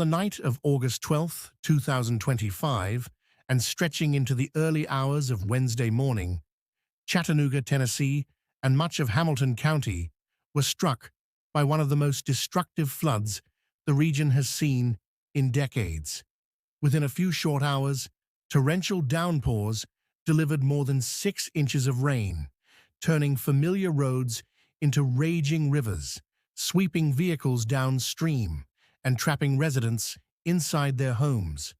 the night of August 12, 2025, and stretching into the early hours of Wednesday morning, Chattanooga, Tennessee, and much of Hamilton County were struck by one of the most destructive floods the region has seen in decades. Within a few short hours, torrential downpours delivered more than 6 inches of rain, turning familiar roads into raging rivers, sweeping vehicles downstream, and trapping residents inside their homes.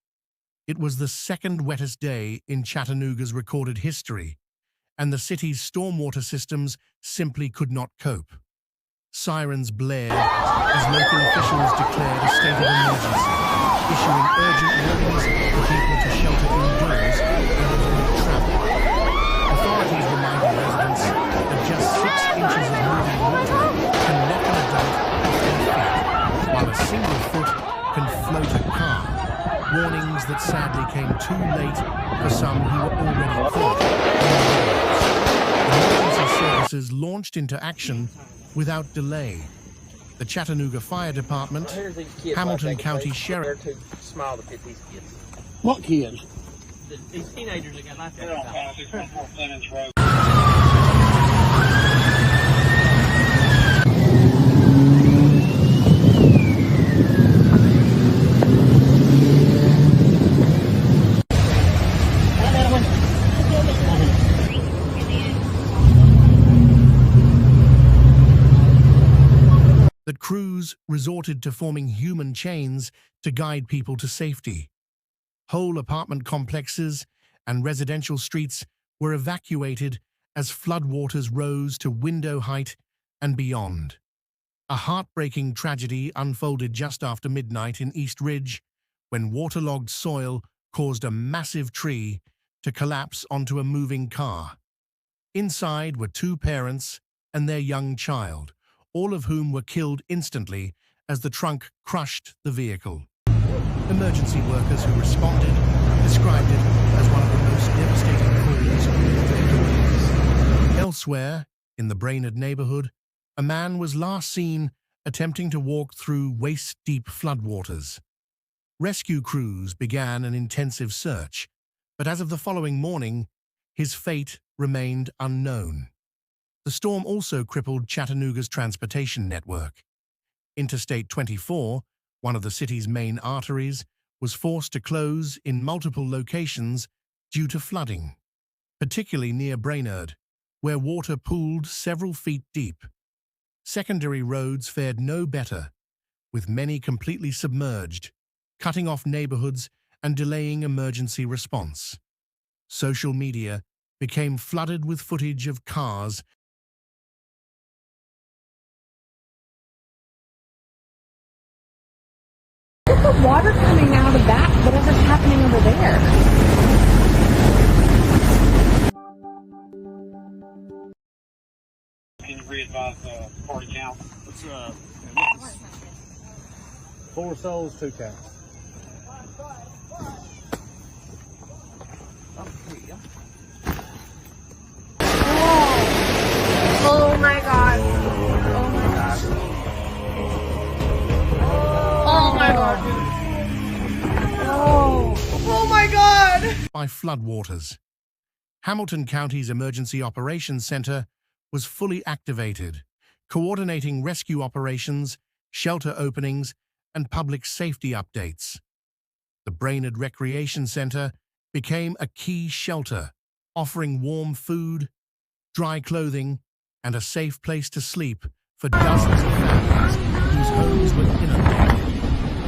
It was the second wettest day in Chattanooga's recorded history, and the city's stormwater systems simply could not cope. Sirens blared as local officials declared a state of emergency, issuing urgent warnings for people to shelter indoors and avoid travel. Authorities reminded residents that just 6 inches of moving water can knock an adult off their feet, while a single foot can float a car. Warnings that sadly came too late for some who were already caught in the roads. Emergency services launched into action without delay. The Chattanooga Fire Department, Hamilton County Sheriff. They're too small to fit these kids. What kids? These teenagers that got life jackets. That crews resorted to forming human chains to guide people to safety. Whole apartment complexes and residential streets were evacuated as floodwaters rose to window height and beyond. A heartbreaking tragedy unfolded just after midnight in East Ridge, when waterlogged soil caused a massive tree to collapse onto a moving car. Inside were 2 parents and their young child, all of whom were killed instantly as the trunk crushed the vehicle. Emergency workers who responded described it as one of the most devastating falls of their careers. Elsewhere, in the Brainerd neighborhood, a man was last seen attempting to walk through waist-deep floodwaters. Rescue crews began an intensive search, but as of the following morning, his fate remained unknown. The storm also crippled Chattanooga's transportation network. Interstate I-24, one of the city's main arteries, was forced to close in multiple locations due to flooding, particularly near Brainerd, where water pooled several feet deep. Secondary roads fared no better, with many completely submerged, cutting off neighborhoods and delaying emergency response. Social media became flooded with footage of cars The water coming out of that, whatever's happening over there. Can you re-advise the party count? It's 4 souls, 2 cats. Oh my god. Oh my god. Oh my god. by floodwaters. Hamilton County's Emergency Operations Center was fully activated, coordinating rescue operations, shelter openings, and public safety updates. The Brainerd Recreation Center became a key shelter, offering warm food, dry clothing, and a safe place to sleep for dozens of families whose homes were inundated.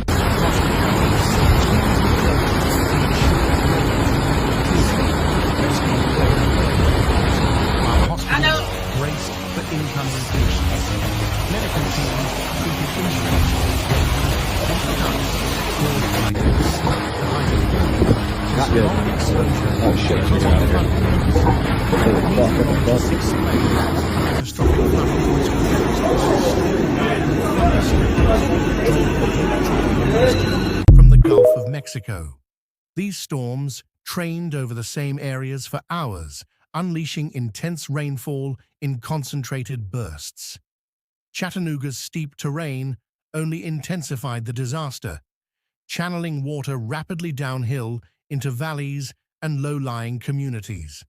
Across the county, teams were while hospitals braced for incoming patients. Medical teams treated injuries. Not good. Oh shit. From the Gulf of Mexico. These storms trained over the same areas for hours, unleashing intense rainfall in concentrated bursts. Chattanooga's steep terrain only intensified the disaster, channeling water rapidly downhill into valleys and low-lying communities.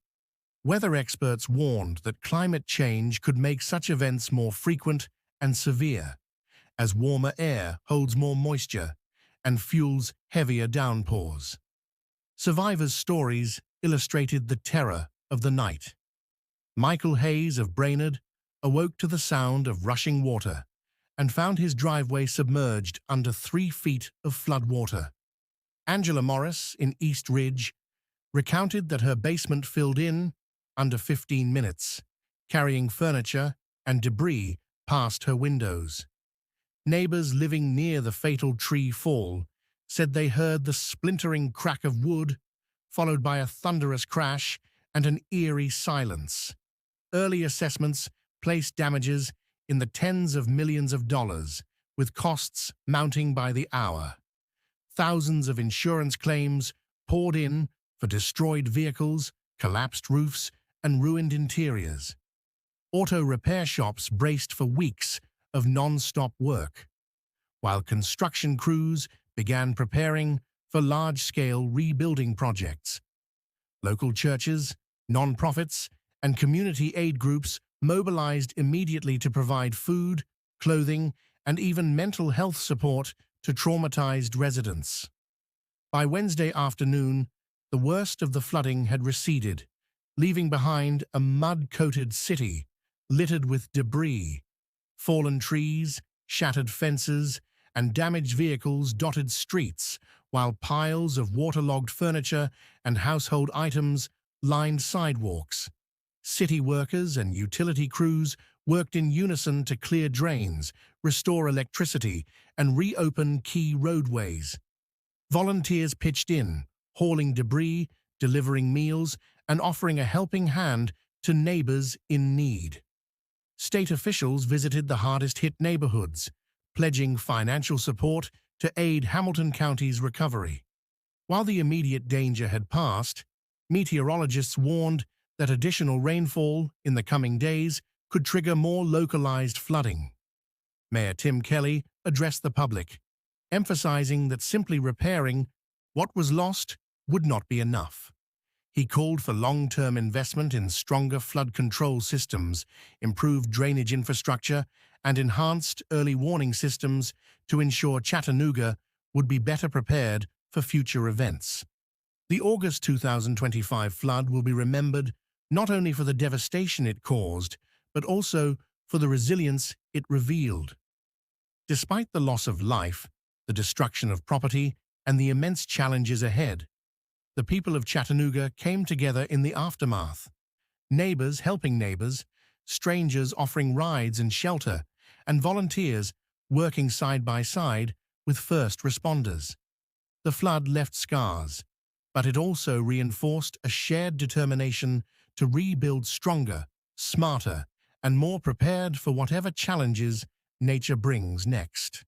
Weather experts warned that climate change could make such events more frequent and severe, as warmer air holds more moisture and fuels heavier downpours. Survivors' stories illustrated the terror of the night. Michael Hayes of Brainerd awoke to the sound of rushing water and found his driveway submerged under 3 feet of floodwater. Angela Morris in East Ridge recounted that her basement filled in under 15 minutes, carrying furniture and debris past her windows. Neighbors living near the fatal tree fall said they heard the splintering crack of wood, followed by a thunderous crash and an eerie silence. Early assessments placed damages in the tens of millions of dollars, with costs mounting by the hour. Thousands of insurance claims poured in for destroyed vehicles, collapsed roofs, and ruined interiors. Auto repair shops braced for weeks of non-stop work, while construction crews began preparing for large-scale rebuilding projects. Local churches, non-profits, and community aid groups mobilized immediately to provide food, clothing, and even mental health support to traumatized residents. By Wednesday afternoon, the worst of the flooding had receded, leaving behind a mud-coated city littered with debris. Fallen trees, shattered fences, and damaged vehicles dotted streets, while piles of waterlogged furniture and household items lined sidewalks. City workers and utility crews worked in unison to clear drains, restore electricity, and reopen key roadways. Volunteers pitched in, hauling debris, delivering meals, and offering a helping hand to neighbors in need. State officials visited the hardest-hit neighborhoods, pledging financial support to aid Hamilton County's recovery. While the immediate danger had passed, meteorologists warned that additional rainfall in the coming days could trigger more localized flooding. Mayor Tim Kelly addressed the public, emphasizing that simply repairing what was lost would not be enough. He called for long-term investment in stronger flood control systems, improved drainage infrastructure, and enhanced early warning systems to ensure Chattanooga would be better prepared for future events. The August 2025 flood will be remembered not only for the devastation it caused, but also for the resilience it revealed. Despite the loss of life, the destruction of property, and the immense challenges ahead, the people of Chattanooga came together in the aftermath. Neighbors helping neighbors, strangers offering rides and shelter, and volunteers working side by side with first responders. The flood left scars, but it also reinforced a shared determination to rebuild stronger, smarter, and more prepared for whatever challenges nature brings next.